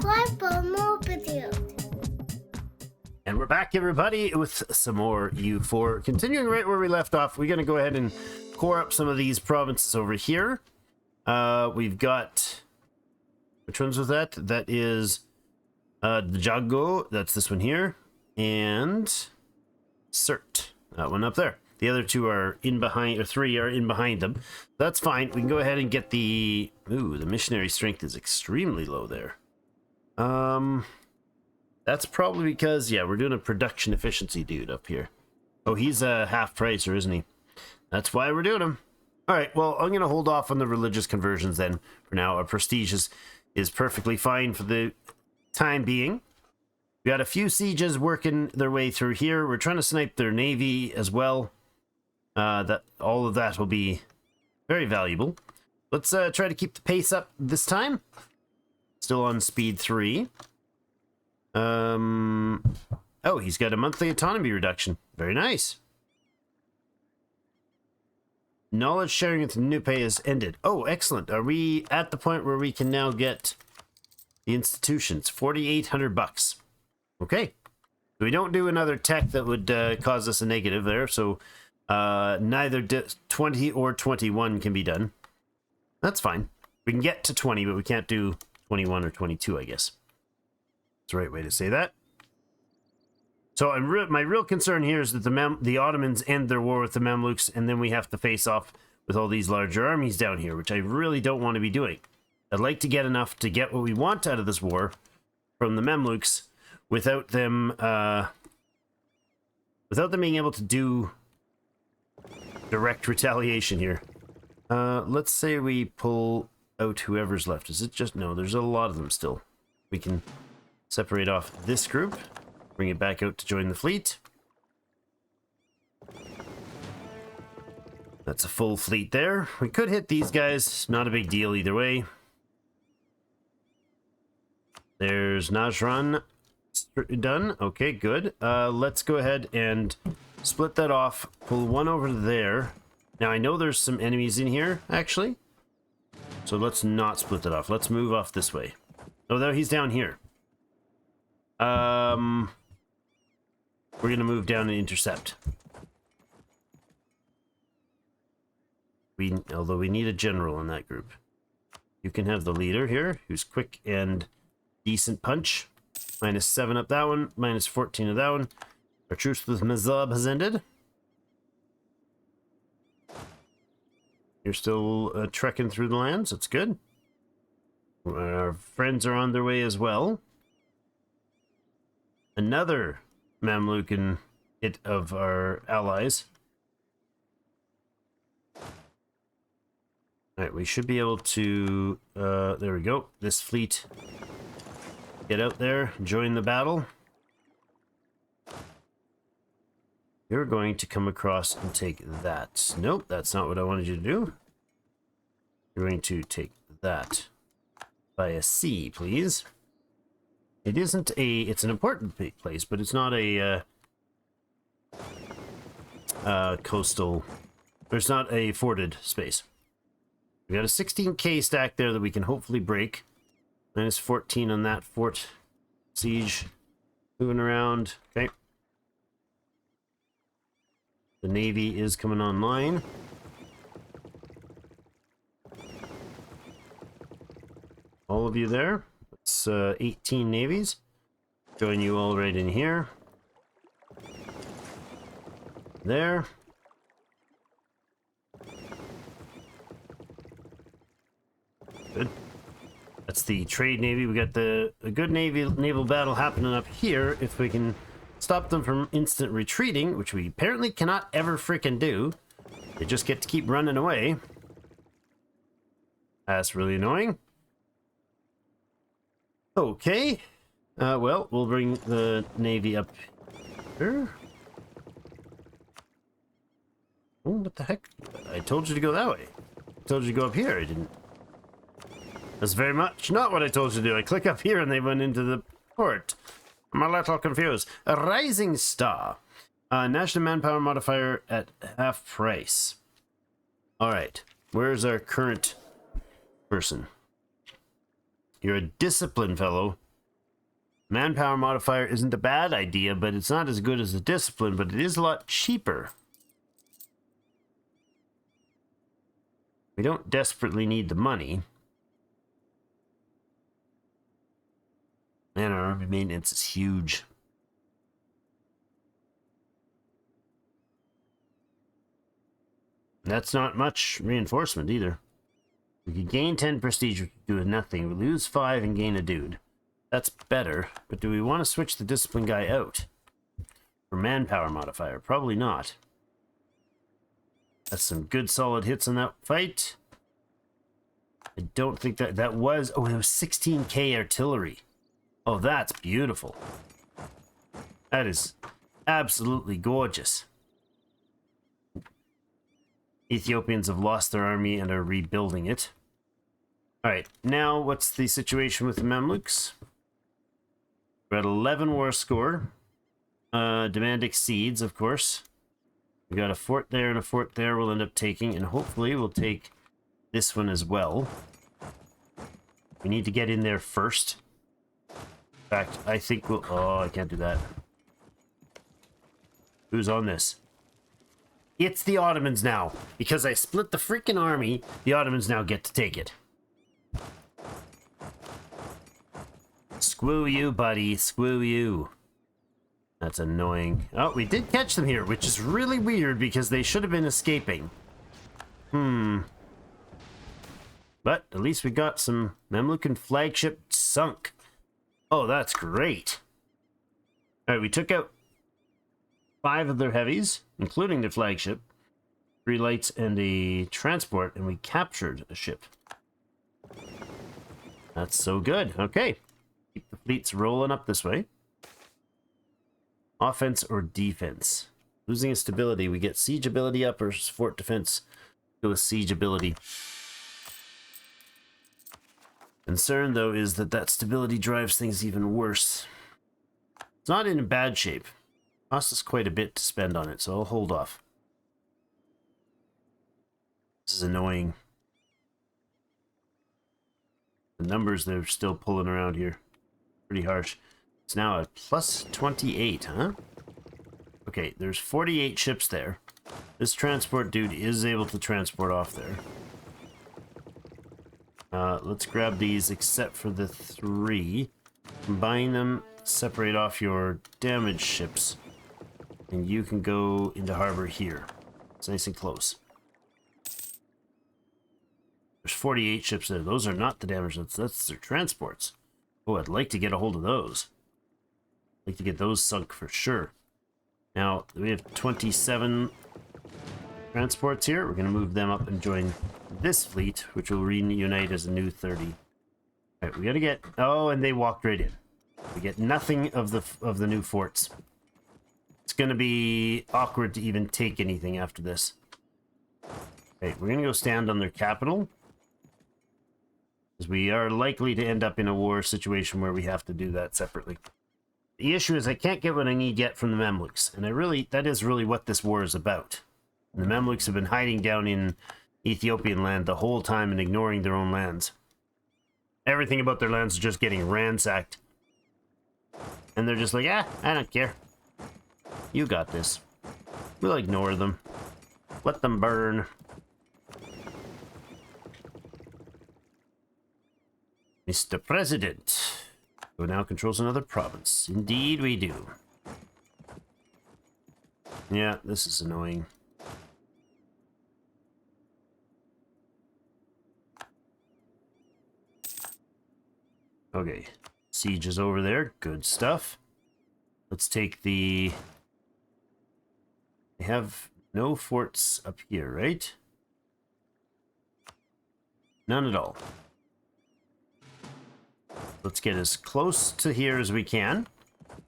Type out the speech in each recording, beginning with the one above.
subscribe for more videos. And we're back, everybody, with some more EU4. Continuing right where we left off, we're going to go ahead and core up some of these provinces over here. We've got... Which ones was that? That is Jago, that's this one here, and Cert, that one up there. The other two are in behind, or three are in behind them. That's fine. We can go ahead and get the... Ooh, the missionary strength is extremely low there. That's probably because, yeah, we're doing a production efficiency dude up here. Oh, he's a half pricer, isn't he? That's why we're doing him. All right, well, I'm going to hold off on the religious conversions then for now. Our prestige is perfectly fine for the time being. We got a few sieges working their way through here. We're trying to snipe their navy as well. All of that will be very valuable. Let's try to keep the pace up this time. Still on speed 3. Oh, he's got a monthly autonomy reduction. Very nice. Knowledge sharing with Nupe has ended. Oh, excellent. Are we at the point where we can now get the institutions? 4,800 bucks. Okay. We don't do another tech that would cause us a negative there, so neither 20 or 21 can be done. That's fine. We can get to 20, but we can't do 21 or 22, I guess. That's the right way to say that. So my real concern here is that the Ottomans end their war with the Mamluks, and then we have to face off with all these larger armies down here, which I really don't want to be doing. I'd like to get enough to get what we want out of this war from the Mamluks without them being able to do direct retaliation here. Let's say we pull out whoever's left. Is it just... No, there's a lot of them still. We can separate off this group, bring it back out to join the fleet. That's a full fleet there. We could hit these guys. Not a big deal either way. There's Najran done. Okay, good. Let's go ahead and split that off. Pull one over there. Now, I know there's some enemies in here, actually. So let's not split that off. Let's move off this way. Oh, there, he's down here. We're going to move down and intercept. Although we need a general in that group. You can have the leader here, who's quick and decent punch. -7 up that one, -14 of that one. Our truce with Mazab has ended. You're still trekking through the lands. That's good. Our friends are on their way as well. Another Mamlukan hit of our allies. Alright, we should be able to... there we go. This fleet. Get out there. Join the battle. You're going to come across and take that. Nope, that's not what I wanted you to do. You're going to take that by a sea, please. It isn't a... It's an important place, but it's not a coastal... There's not a forted space. We got a 16k stack there that we can hopefully break. -14 on that fort siege. Moving around. Okay. The navy is coming online. All of you there. It's 18 navies. Join you all right in here. There. Good. That's the trade navy. We got a good naval battle happening up here. If we can stop them from instant retreating, which we apparently cannot ever freaking do. They just get to keep running away. That's really annoying. Okay. Well, we'll bring the navy up here. Oh, what the heck? I told you to go that way. I told you to go up here. I didn't. That's very much not what I told you to do. I click up here and they went into the port. I'm a little confused. A rising star. National manpower modifier at half price. Alright. Where's our current person? You're a disciplined fellow. Manpower modifier isn't a bad idea, but it's not as good as the discipline, but it is a lot cheaper. We don't desperately need the money. And our army maintenance is huge. That's not much reinforcement either. We could gain 10 prestige, we could do nothing. We lose 5 and gain a dude. That's better, but do we want to switch the discipline guy out? For manpower modifier? Probably not. That's some good solid hits in that fight. I don't think that was... Oh, it was 16k artillery. Oh, that's beautiful. That is absolutely gorgeous. Ethiopians have lost their army and are rebuilding it. Alright, now what's the situation with the Mamluks? We're at 11 war score. Demand exceeds, of course. We got a fort there and a fort there we'll end up taking, and hopefully we'll take this one as well. We need to get in there first. In fact, I think we'll... Oh, I can't do that. Who's on this? It's the Ottomans now. Because I split the freaking army, the Ottomans now get to take it. Screw you, buddy. Screw you. That's annoying. Oh, we did catch them here, which is really weird because they should have been escaping. But at least we got some Mamlukan flagship sunk. Oh, that's great. Alright, we took out 5 of their heavies, including the flagship, 3 lights, and a transport, and we captured a ship. That's so good. Okay. Keep the fleets rolling up this way. Offense or defense? Losing a stability, we get siege ability up or fort defense go with siege ability. Concern, though, is that stability drives things even worse. It's not in bad shape. Costs us quite a bit to spend on it, so I'll hold off. This is annoying. The numbers they're still pulling around here. Pretty harsh. It's now a plus 28, huh? Okay, there's 48 ships there. This transport dude is able to transport off there. Let's grab these except for the 3. Combine them, separate off your damaged ships. And you can go into harbor here. It's nice and close. There's 48 ships there. Those are not the damaged, that's their transports. Oh, I'd like to get a hold of those. I'd like to get those sunk for sure. Now, we have 27 transports here. We're going to move them up and join this fleet, which will reunite as a new 30. Alright, we got to get... Oh, and they walked right in. We get nothing of the new forts. It's going to be awkward to even take anything after this. Okay, we're going to go stand on their capital. Because we are likely to end up in a war situation where we have to do that separately. The issue is I can't get what I need yet from the Mamluks. And that is really what this war is about. And the Mamluks have been hiding down in Ethiopian land the whole time and ignoring their own lands. Everything about their lands is just getting ransacked. And they're just like, ah, I don't care. You got this. We'll ignore them. Let them burn. Mr. President, who now controls another province. Indeed we do. Yeah, this is annoying. Okay, siege is over there. Good stuff. Let's take the... They have no forts up here, right? None at all. Let's get as close to here as we can.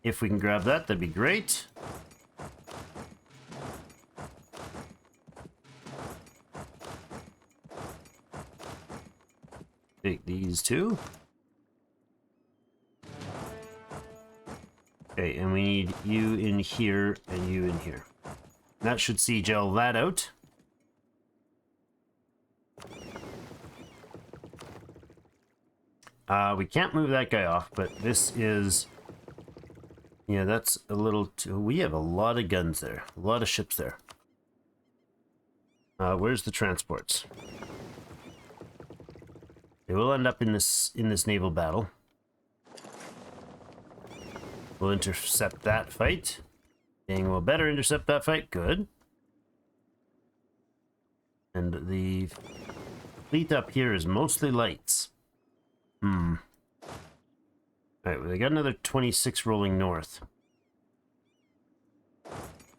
If we can grab that, that'd be great. Take these two. Okay, and we need you in here and you in here. That should siege all that out. We can't move that guy off, but this is Yeah, that's a little too... We have a lot of guns there. A lot of ships there. Where's the transports? They will end up in this naval battle. We'll intercept that fight. Dang, we'll better intercept that fight. Good. And the fleet up here is mostly lights. Alright, well, they got another 26 rolling north.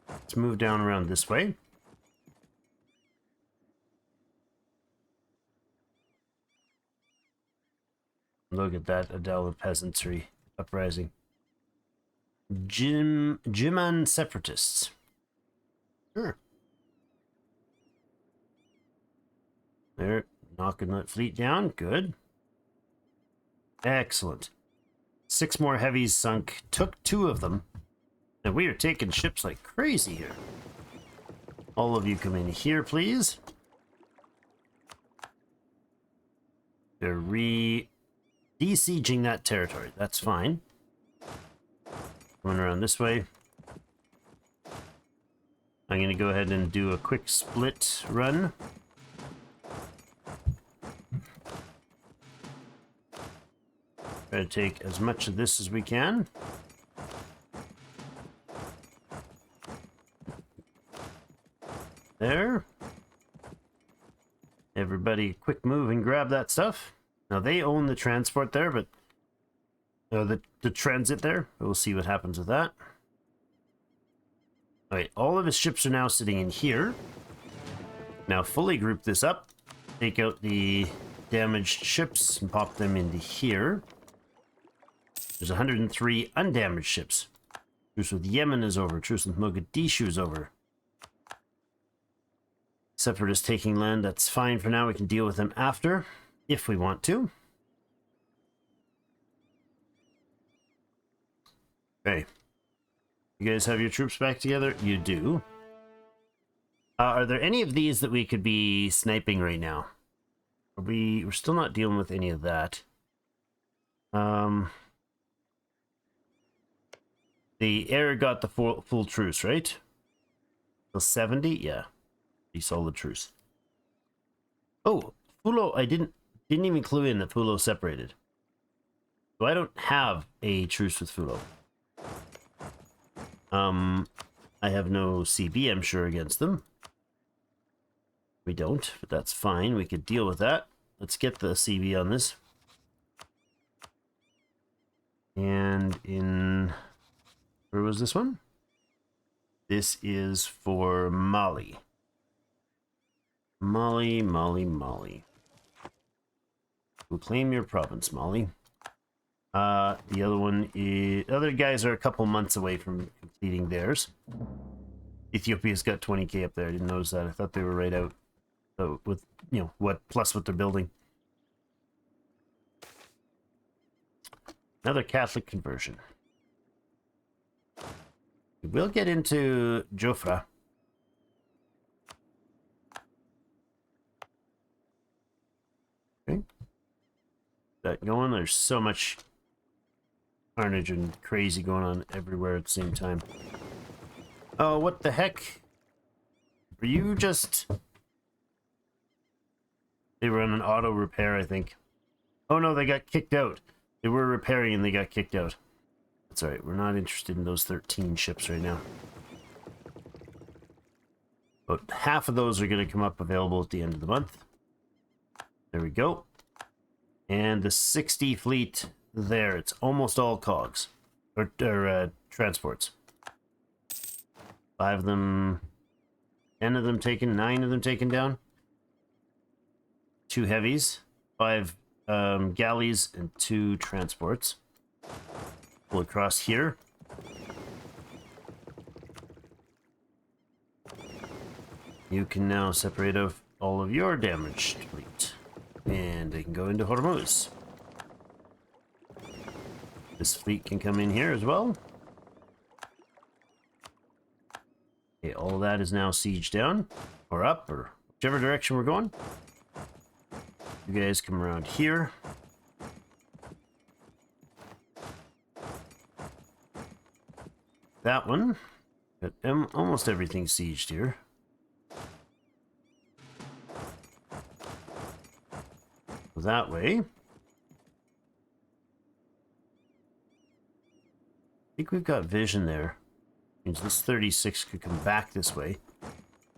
Let's move down around this way. Look at that Adela peasantry uprising. Jiman separatists. Sure. They're knocking that fleet down. Good. Excellent. 6 more heavies sunk. Took 2 of them. And we are taking ships like crazy here. All of you come in here, please. They're besieging that territory. That's fine. Going around this way. I'm going to go ahead and do a quick split run. Try to take as much of this as we can. There. Everybody quick move and grab that stuff. Now they own the transport there, but the transit there. We'll see what happens with that. Alright, all of his ships are now sitting in here. Now fully group this up. Take out the damaged ships and pop them into here. There's 103 undamaged ships. Truce with Yemen is over. Truce with Mogadishu is over. Separatists taking land. That's fine for now. We can deal with them after, if we want to. Okay. You guys have your troops back together? You do. Are there any of these that we could be sniping right now? We're still not dealing with any of that. The air got the full truce, right? So 70? Yeah. Pretty solid truce. Oh, Fulo, I didn't even clue in that Fulo separated. So I don't have a truce with Fulo. I have no CB, I'm sure, against them. We don't, but that's fine. We could deal with that. Let's get the CB on this. And in... Where was this one? This is for Mali. Mali. We'll claim your province, Mali. The other one is... Other guys are a couple months away from completing theirs. Ethiopia's got 20k up there. I didn't notice that. I thought they were right out. So with, you know, what they're building. Another Catholic conversion. We'll get into Jofra. Okay. That going. There's so much carnage and crazy going on everywhere at the same time. Oh, what the heck? Were you just... They were on an auto repair, I think. Oh no, they got kicked out. They were repairing and they got kicked out. That's alright, we're not interested in those 13 ships right now. About half of those are going to come up available at the end of the month. There we go. And the 60 fleet there, it's almost all cogs. Or transports. 5 of them, 10 of them taken, 9 of them taken down. 2 heavies, 5 galleys, and 2 transports. Pull across here. You can now separate off all of your damaged fleet. And they can go into Hormuz. This fleet can come in here as well. Okay, all of that is now sieged down. Or up, or whichever direction we're going. You guys come around here. that one. Got almost everything sieged here. That way. I think we've got vision there. Means this 36 could come back this way.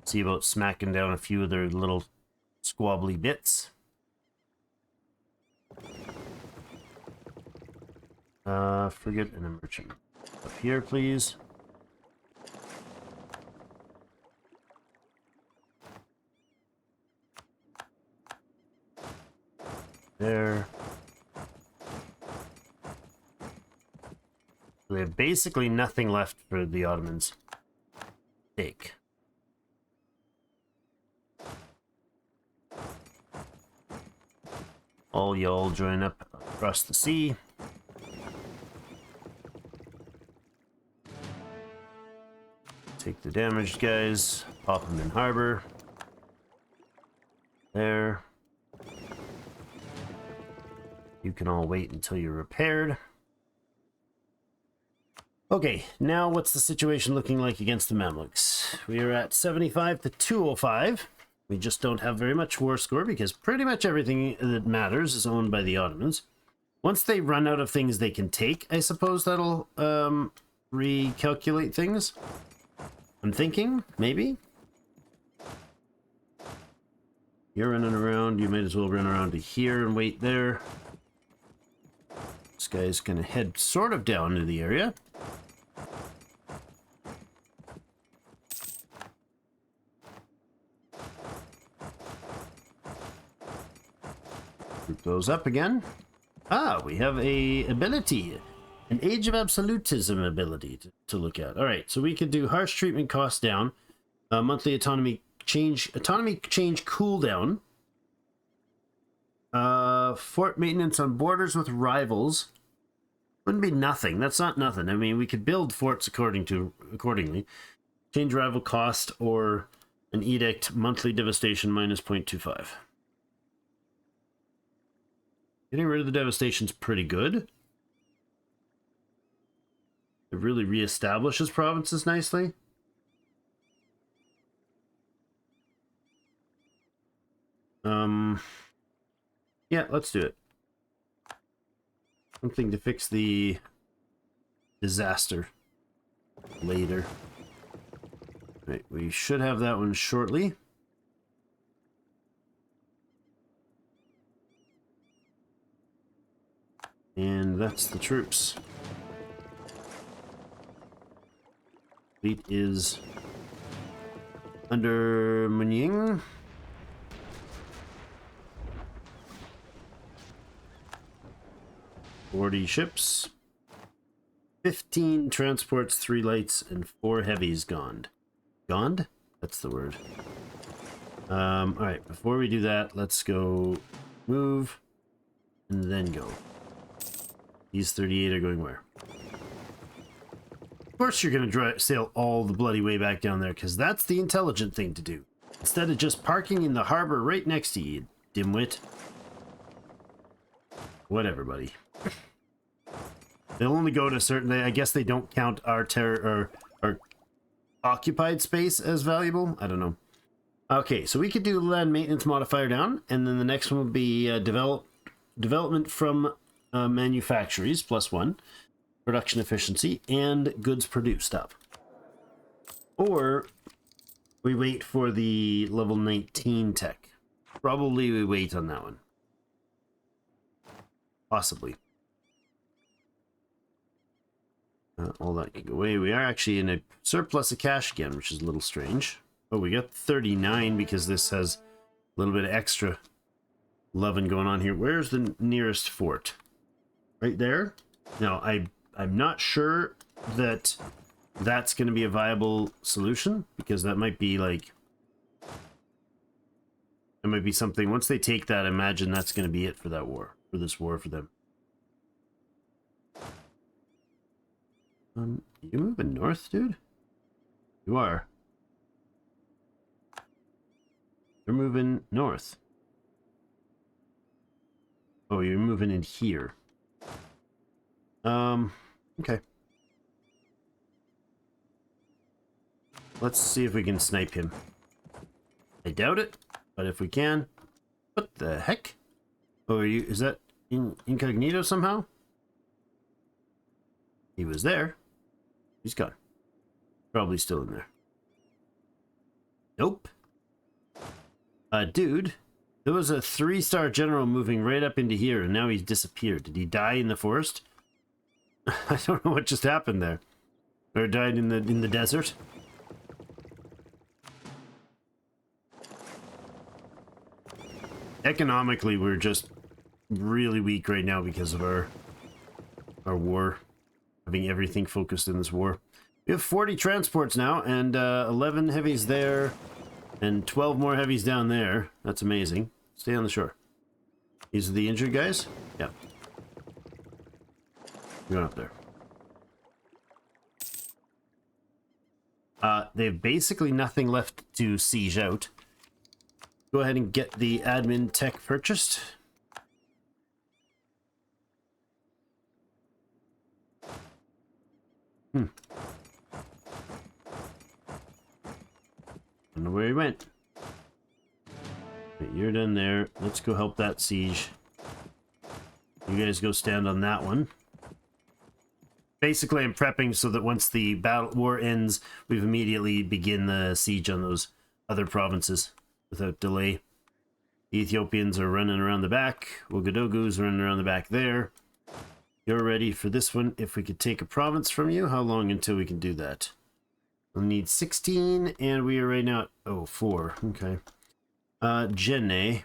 See about smacking down a few of their little squabbly bits. Frigate and a merchant. Up here, please. There. We have basically nothing left for the Ottomans. Take. All y'all join up across the sea. Take the damaged guys, pop them in harbor. There. You can all wait until you're repaired. Okay, now what's the situation looking like against the Mamluks? We are at 75 to 205. We just don't have very much war score because pretty much everything that matters is owned by the Ottomans. Once they run out of things they can take, I suppose that'll recalculate things. I'm thinking, maybe? You're running around, you might as well run around to here and wait there. This guy's gonna head sort of down to the area. Group those up again. Ah, we have a ability. An Age of Absolutism ability to look at. Alright, so we could do harsh treatment cost down. Monthly autonomy change cooldown. Fort maintenance on borders with rivals. Wouldn't be nothing. That's not nothing. I mean, we could build forts accordingly. Change rival cost or an edict monthly devastation minus 0.25. Getting rid of the devastation's pretty good. It really reestablishes provinces nicely. Yeah, let's do it. Something to fix the disaster later. Right, we should have that one shortly. And that's the troops. Fleet is under Munying. Forty ships, 15 transports, 3 lights, and 4 heavies gone. Gone? That's the word. Alright, before we do that, let's go move and then go. These 38 are going where? Of course you're going to sail all the bloody way back down there, because that's the intelligent thing to do. Instead of just parking in the harbor right next to you, dimwit. Whatever, buddy. They'll only go to a certain... I guess they don't count our occupied space as valuable? I don't know. Okay, so we could do land maintenance modifier down, and then the next one would be development from manufactories, +1. Production efficiency, and goods produced up. Or we wait for the level 19 tech. Probably we wait on that one. Possibly. All that can go away. We are actually in a surplus of cash again, which is a little strange. Oh, we got 39 because this has a little bit of extra loving going on here. Where's the nearest fort? Right there? Now, I'm not sure that that's going to be a viable solution, because that might be like... It might be something... Once they take that, imagine that's going to be it for that war. For this war for them. You moving north, dude? You are. You're moving north. Oh, you're moving in here. Okay. let's see if we can snipe him. I doubt it, but if we can. What the heck? Oh, are you, is that incognito somehow? He was there. He's gone. Probably still in there. Nope. Dude, there was a 3-star general moving right up into here, and now he's disappeared. Did he die in the forest? I don't know what just happened there. Or died in the desert. Economically, we're just really weak right now because of our war. Having everything focused in this war. We have 40 transports now, and 11 heavies there, and 12 more heavies down there. That's amazing. Stay on the shore. These are the injured guys? Yeah. Going up there. They have basically nothing left to siege out. Go ahead and get the admin tech purchased. Don't know where he went. But you're done there. Let's go help that siege. You guys go stand on that one. Basically, I'm prepping so that once the war ends, we've immediately begin the siege on those other provinces without delay. The Ethiopians are running around the back. Ouagadougou's running around the back there. You're ready for this one. If we could take a province from you, how long until we can do that? We'll need 16, and we are right now at, oh, 4. Okay. Jenne.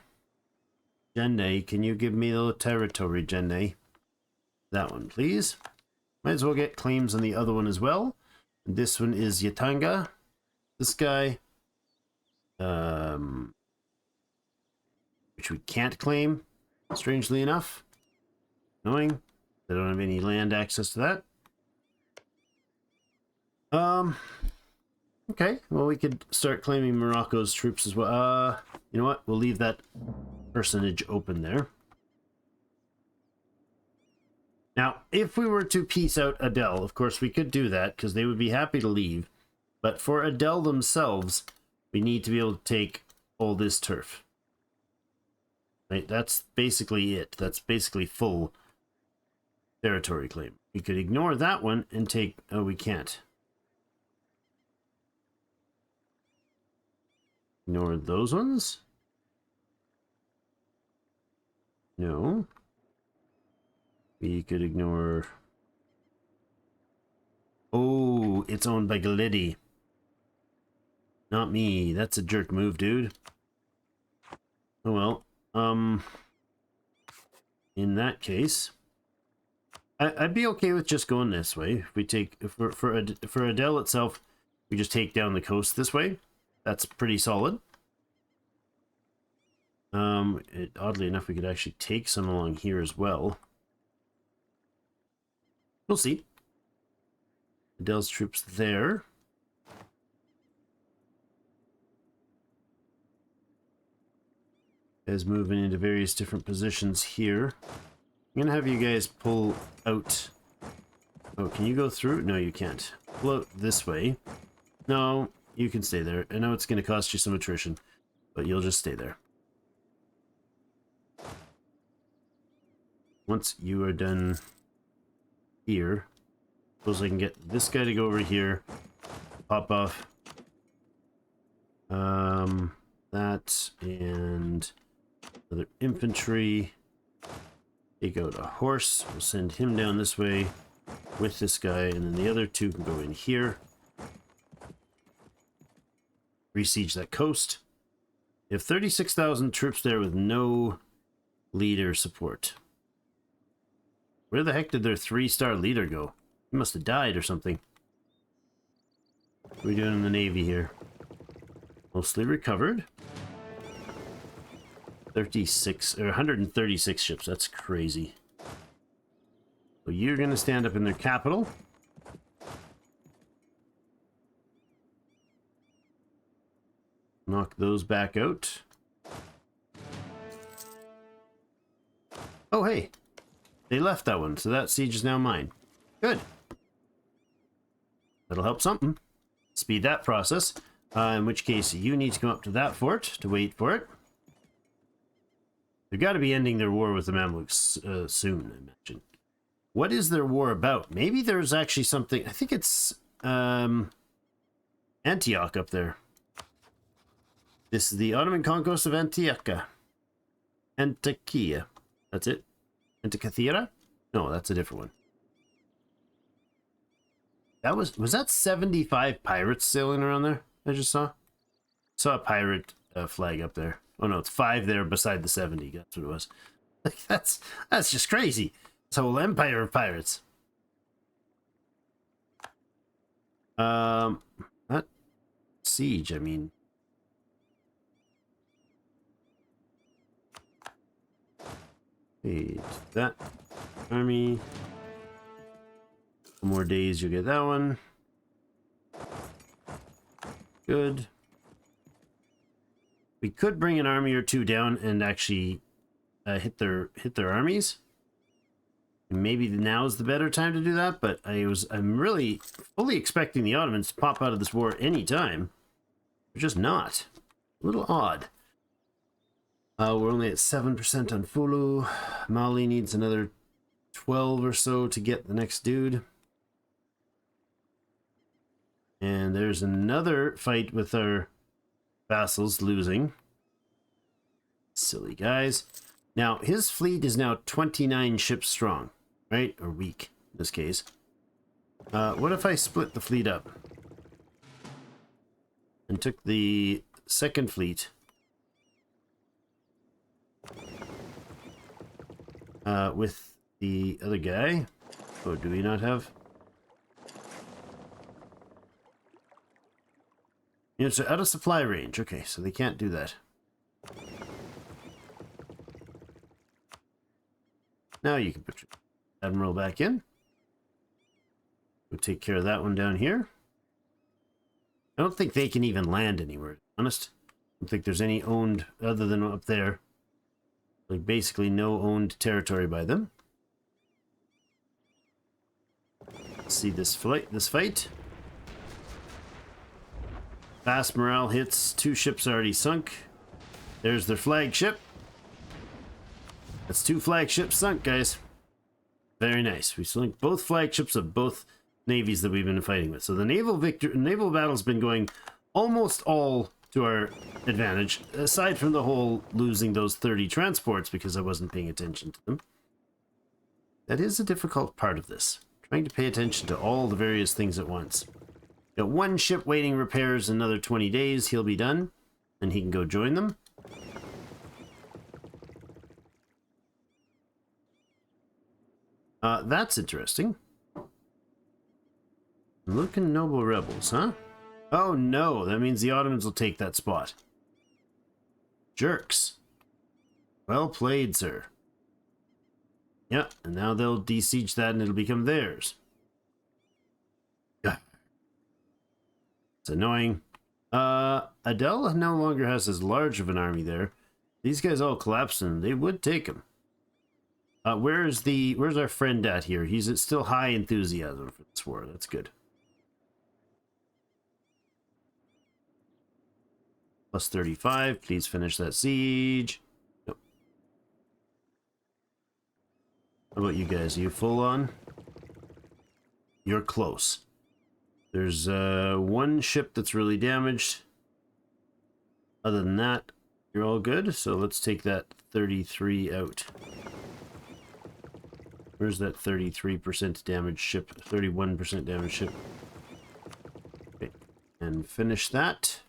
Jenne, can you give me the territory, Jenne? That one, please. Might as well get claims on the other one as well. This one is Yatanga. This guy. Which we can't claim, strangely enough. Annoying. I don't have any land access to that. Okay, well, we could start claiming Morocco's troops as well. You know what? We'll leave that personage open there. Now, if we were to peace out Adel, of course, we could do that because they would be happy to leave. But for Adel themselves, we need to be able to take all this turf. Right? That's basically it. That's basically full territory claim. We could ignore that one and take... Oh, we can't. Ignore those ones? No. We could ignore... Oh, it's owned by Galidi. Not me. That's a jerk move, dude. Oh well. In that case... I'd be okay with just going this way. If we take... For Adel itself, we just take down the coast this way. That's pretty solid. Oddly enough, we could actually take some along here as well. We'll see. Adel's troops there. Guys moving into various different positions here. I'm gonna have you guys pull out. Oh, can you go through? No, you can't. Pull out this way. No, you can stay there. I know it's gonna cost you some attrition, but you'll just stay there. Once you are done here, suppose I can get this guy to go over here, pop off that, and another infantry. Take out a horse. We'll send him down this way with this guy, and then the other two can go in here. Besiege that coast. You have 36,000 troops there with no leader support. Where the heck did their 3-star leader go? He must have died or something. What are we doing in the Navy here? Mostly recovered. 36 or 136 ships. That's crazy. So you're going to stand up in their capital. Knock those back out. Oh, hey. They left that one, so that siege is now mine. Good. That'll help something. speed that process. In which case, you need to come up to that fort to wait for it. They've got to be ending their war with the Mamluks soon, I imagine. What is their war about? Maybe there's actually something... I think it's Antioch up there. This is the Ottoman conquest of Antiochia. Antakya. That's it? Antikythera? No, that's a different one. That was that 75 pirates sailing around there? I just saw a pirate flag up there. Oh no, it's 5 there beside the 70. That's what it was. Like that's just crazy. It's a whole empire of pirates. That siege. I mean, hey, that army. More days, you'll get that one. Good. We could bring an army or two down and actually hit their armies. And maybe now is the better time to do that. But I'm really fully expecting the Ottomans to pop out of this war anytime. They're just not. A little odd. We're only at 7% on Fulu. Mali needs another 12 or so to get the next dude. And there's another fight with our vassals losing. Silly guys. Now, his fleet is now 29 ships strong, right? Or weak, in this case. What if I split the fleet up? And took the second fleet. With the other guy. Oh, do we not have... Units are out of supply range. Okay, so they can't do that. Now you can put your admiral back in. We'll take care of that one down here. I don't think they can even land anywhere, to be honest. I don't think there's any owned other than up there. Like basically no owned territory by them. Let's see this fight. Fast morale hits. 2 ships already sunk. There's their flagship. That's 2 flagships sunk, guys. Very nice. We sunk both flagships of both navies that we've been fighting with. So the naval battle's been going almost all to our advantage, aside from the whole losing those 30 transports because I wasn't paying attention to them. That is a difficult part of this. Trying to pay attention to all the various things at once. Got 1 ship waiting repairs, another 20 days, he'll be done, and he can go join them. That's interesting. Looking noble rebels, huh? Oh no, that means the Ottomans will take that spot. Jerks. Well played, sir. Yeah, and now they'll besiege that and it'll become theirs. It's annoying. Adele no longer has as large of an army there. These guys all collapsed and they would take him. Where's our friend at here? He's still high enthusiasm for this war. That's good. Plus 35. Please finish that siege. Nope. How about you guys? Are you full on? You're close. There's 1 ship that's really damaged. Other than that, you're all good. So let's take that 33 out. Where's that 33% damaged ship? 31% damaged ship. Okay, and finish that.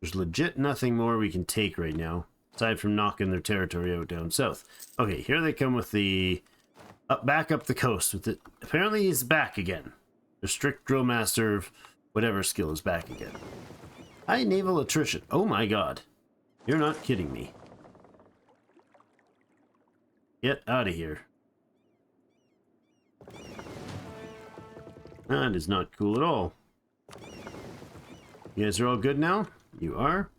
There's legit nothing more we can take right now, aside from knocking their territory out down south. Okay, here they come with the... back up the coast with it. Apparently he's back again. The strict drill master of whatever skill is back again. High naval attrition. Oh my god. You're not kidding me. Get out of here. That is not cool at all. You guys are all good now? You are.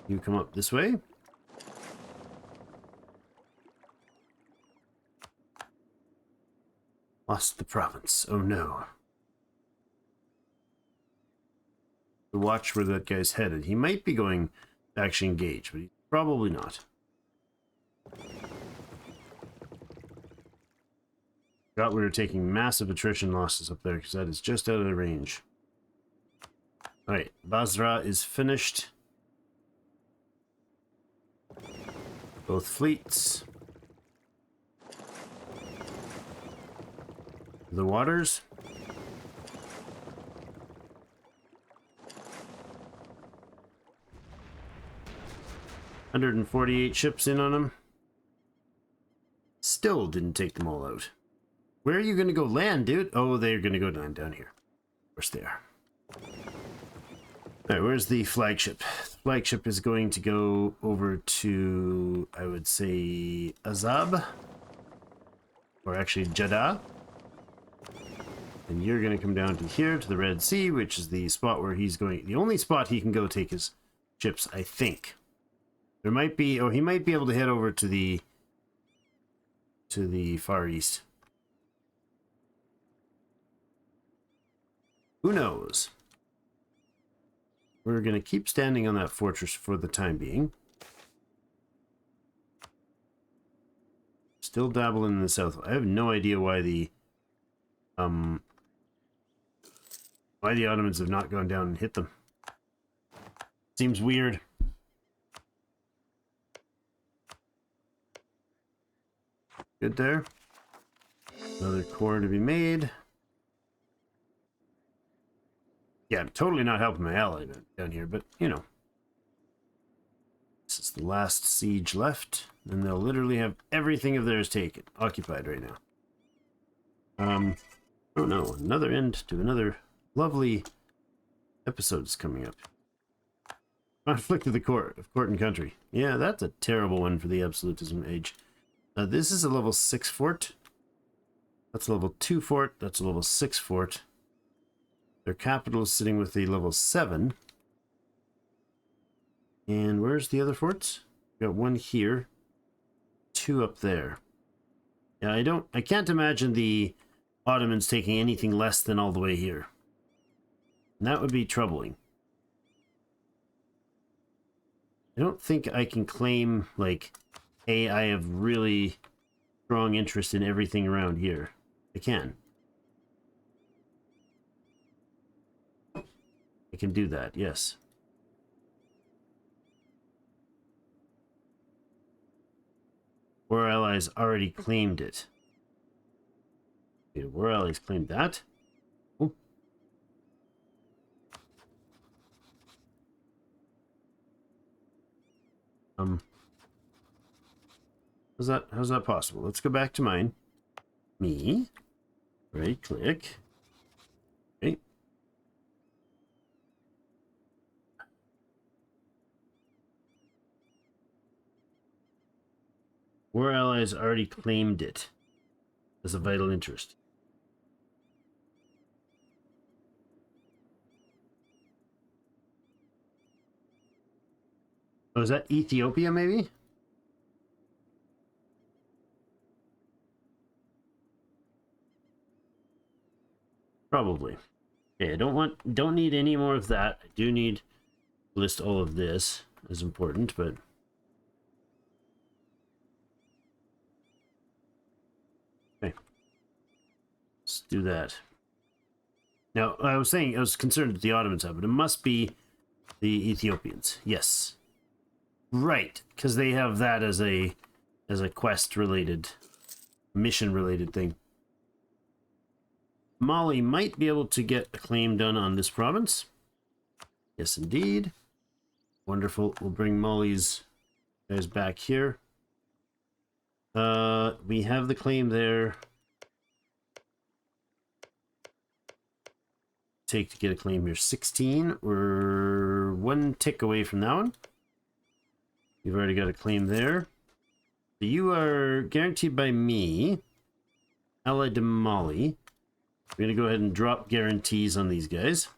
You come up this way. Lost the province. Oh no. To watch where that guy's headed. He might be going to actually engage, but he's probably not. Forgot we were taking massive attrition losses up there because that is just out of the range. Alright, Basra is finished. Both fleets. The waters. $148 ships in on them. Still didn't take them all out. Where are you going to go land, dude? Oh, they're going to go down here. Of course they are. Alright, where's the flagship? The flagship is going to go over to, I would say, Azab. Or actually, Jeddah. And you're going to come down to here, to the Red Sea, which is the spot where he's going. The only spot he can go take his ships, I think. There might be, or he might be able to head over to the Far East. Who knows? We're going to keep standing on that fortress for the time being. Still dabbling in the south. I have no idea why the Ottomans have not gone down and hit them. Seems weird. Good there. Another core to be made. Yeah, I'm totally not helping my ally down here, but, you know. This is the last siege left, and they'll literally have everything of theirs taken, occupied right now. Oh no, another end to another lovely episode is coming up. Conflict of court and country. Yeah, that's a terrible one for the absolutism age. This is a level 6 fort. That's a level 2 fort. That's a level 6 fort. Their capital is sitting with the level 7. And where's the other forts? We got one here. 2 up there. Yeah, I can't imagine the Ottomans taking anything less than all the way here. And that would be troubling. I don't think I can claim, like, hey, I have really strong interest in everything around here. I can. I can do that, yes. War allies already claimed it. Okay, war allies claimed that. Oh. How's that possible? Let's go back to mine. Me. Right click. Okay. War allies already claimed it as a vital interest. Oh, is that Ethiopia, maybe? Probably. Okay, I don't need any more of that. I do need to list all of this as important, but okay. Let's do that. Now, I was concerned with the Ottomans, but it must be the Ethiopians. Yes. Right, because they have that as a quest-related, mission-related thing. Mali might be able to get a claim done on this province. Yes, indeed. Wonderful. We'll bring Mali's guys back here. We have the claim there. Take to get a claim here. 16. We're one tick away from that one. You've already got a claim there. So you are guaranteed by me. Allied to Mali. We're going to go ahead and drop guarantees on these guys.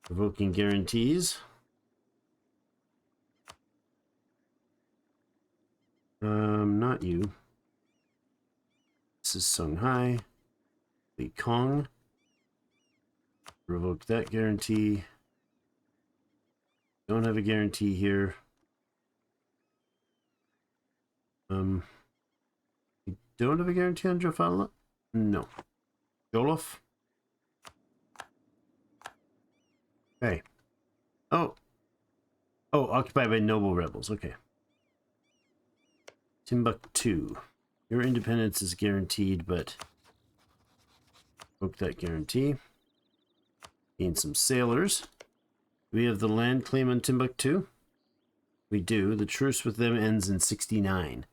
Provoking guarantees. Not you. This is Songhai. Li Kong. Revoke that guarantee. Don't have a guarantee here. We don't have a guarantee on Jofala? No. Jolof? Okay. Oh. Oh, occupied by noble rebels. Okay. Timbuktu. Your independence is guaranteed, but revoke that guarantee. Gain some sailors. Do we have the land claim on Timbuktu? We do. The truce with them ends in 69.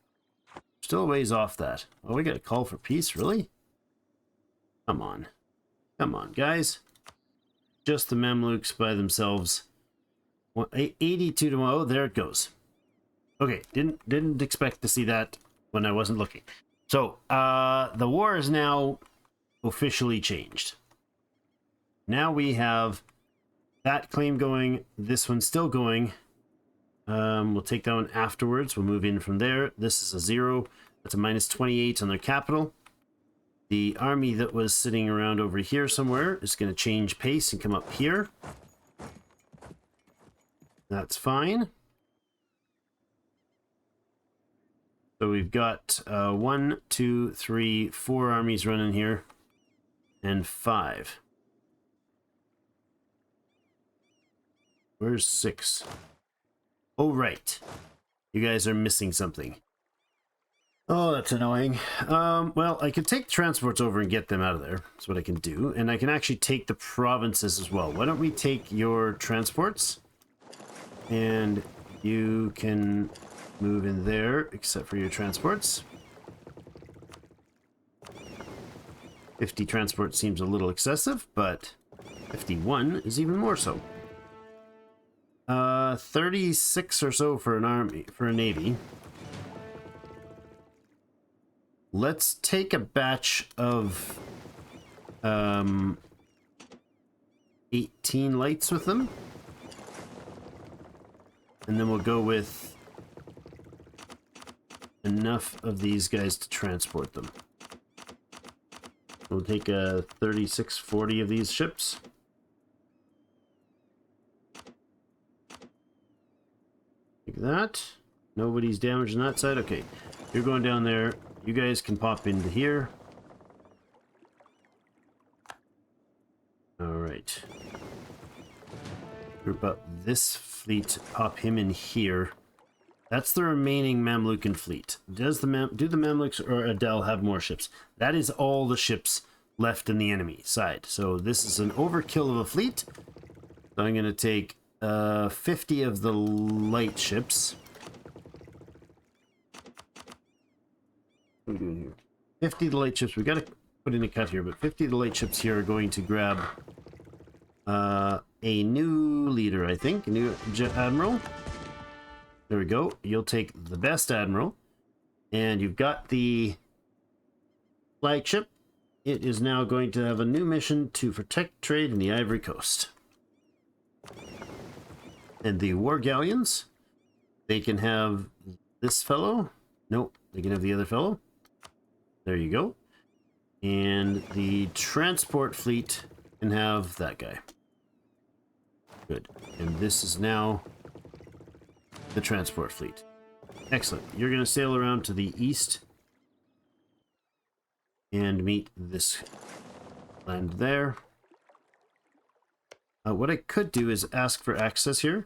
Still a ways off that. Oh, we got a call for peace? Really? Come on. Come on, guys. Just the Mamluks by themselves. 82 to 1. Oh, there it goes. Okay, didn't expect to see that when I wasn't looking. So, the war is now officially changed. Now we have that claim going, this one's still going. We'll take that one afterwards. We'll move in from there. This is a 0. That's a minus 28 on their capital. The army that was sitting around over here somewhere is going to change pace and come up here. That's fine. So we've got 1, 2, 3, 4 armies running here. And 5. Where's 6? Oh, right. You guys are missing something. Oh, that's annoying. Well, I can take transports over and get them out of there. That's what I can do. And I can actually take the provinces as well. Why don't we take your transports? And you can move in there, except for your transports. 50 transport seems a little excessive, but 51 is even more so. 36 or so for an army, for a navy. Let's take a batch of 18 lights with them. And then we'll go with enough of these guys to transport them. We'll take a 36-40 of these ships. Like that. Nobody's damaged on that side. Okay, you're going down there. You guys can pop into here. Alright. Group up this fleet, pop him in here. That's the remaining Mamlukan fleet. Do the Mamluks or Adel have more ships? That is all the ships left in the enemy side. So this is an overkill of a fleet. So I'm going to take 50 of the light ships. What are we doing here? 50 of the light ships. We got to put in a cut here, but 50 of the light ships here are going to grab a new leader, I think. A new admiral. There we go. You'll take the best admiral. And you've got the flagship. It is now going to have a new mission to protect trade in the Ivory Coast. And the war galleons, they can have this fellow. Nope, they can have the other fellow. There you go. And the transport fleet can have that guy. Good. And this is now the transport fleet. Excellent. You're going to sail around to the east and meet this land there. What I could do is ask for access here.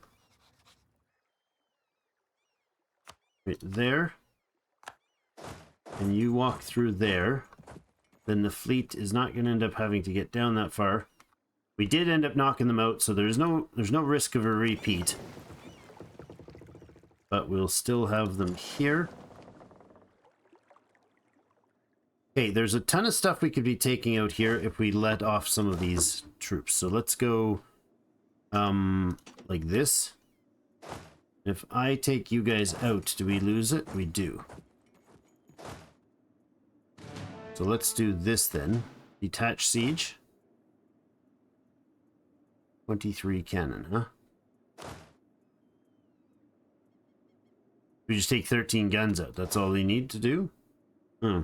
Right there. And you walk through there. Then the fleet is not going to end up having to get down that far. We did end up knocking them out, so there's no risk of a repeat. But we'll still have them here. Okay, there's a ton of stuff we could be taking out here if we let off some of these troops. So let's go like this. If I take you guys out, do we lose it? We do. So let's do this then. Detach siege. 23 cannon, huh? We just take 13 guns out. That's all they need to do? Hmm.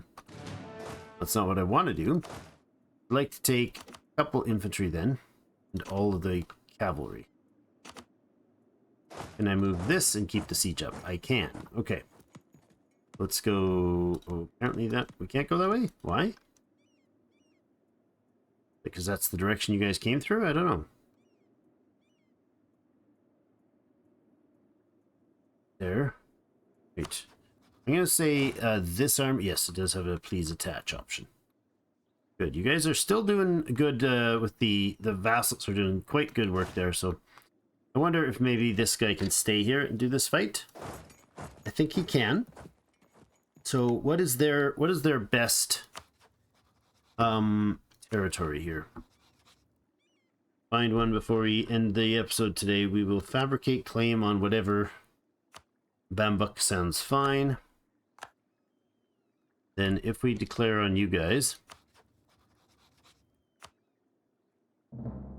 That's not what I want to do. I'd like to take a couple infantry then, and all of the cavalry. Can I move this and keep the siege up? I can. Okay. Let's go... Oh, apparently that... We can't go that way? Why? Because that's the direction you guys came through? I don't know. There. Wait. I'm going to say this army... Yes, it does have a please attach option. Good. You guys are still doing good with the vassals are doing quite good work there, so I wonder if maybe this guy can stay here and do this fight. I think he can. So what is their best territory here? Find one before we end the episode today. We will fabricate claim on whatever. Bambuk sounds fine. Then if we declare on you guys,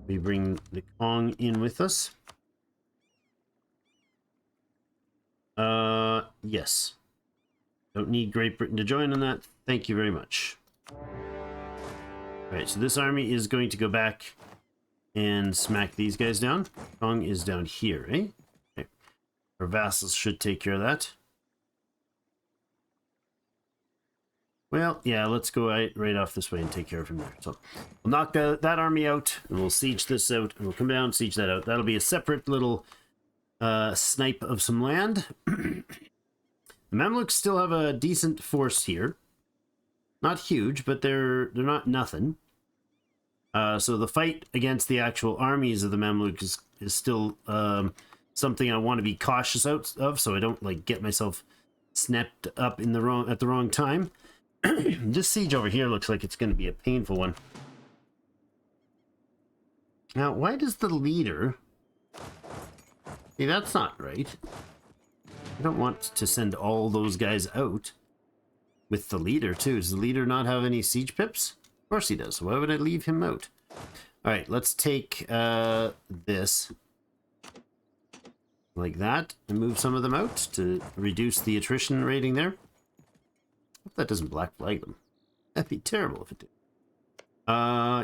we bring the Kong in with us. Yes. Don't need Great Britain to join on that. Thank you very much. Alright, so this army is going to go back and smack these guys down. Kong is down here, eh? Okay. Our vassals should take care of that. Well, yeah, let's go right off this way and take care of him there. So we'll knock that army out, and we'll siege this out, and we'll come down and siege that out. That'll be a separate little snipe of some land. The Mamluks still have a decent force here. Not huge, but they're not nothing. So the fight against the actual armies of the Mamluks is still something I want to be cautious out of, so I don't like get myself snapped up in at the wrong time. This siege over here looks like it's going to be a painful one. Now, why does the leader... See, that's not right. I don't want to send all those guys out with the leader, too. Does the leader not have any siege pips? Of course he does. Why would I leave him out? Alright, let's take this like that and move some of them out to reduce the attrition rating there. Hope that doesn't black flag them. That'd be terrible if it did.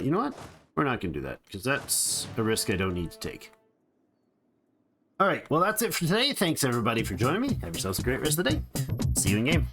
You know what? We're not going to do that because that's a risk I don't need to take. Alright, well that's it for today. Thanks everybody for joining me. Have yourselves a great rest of the day. See you in game.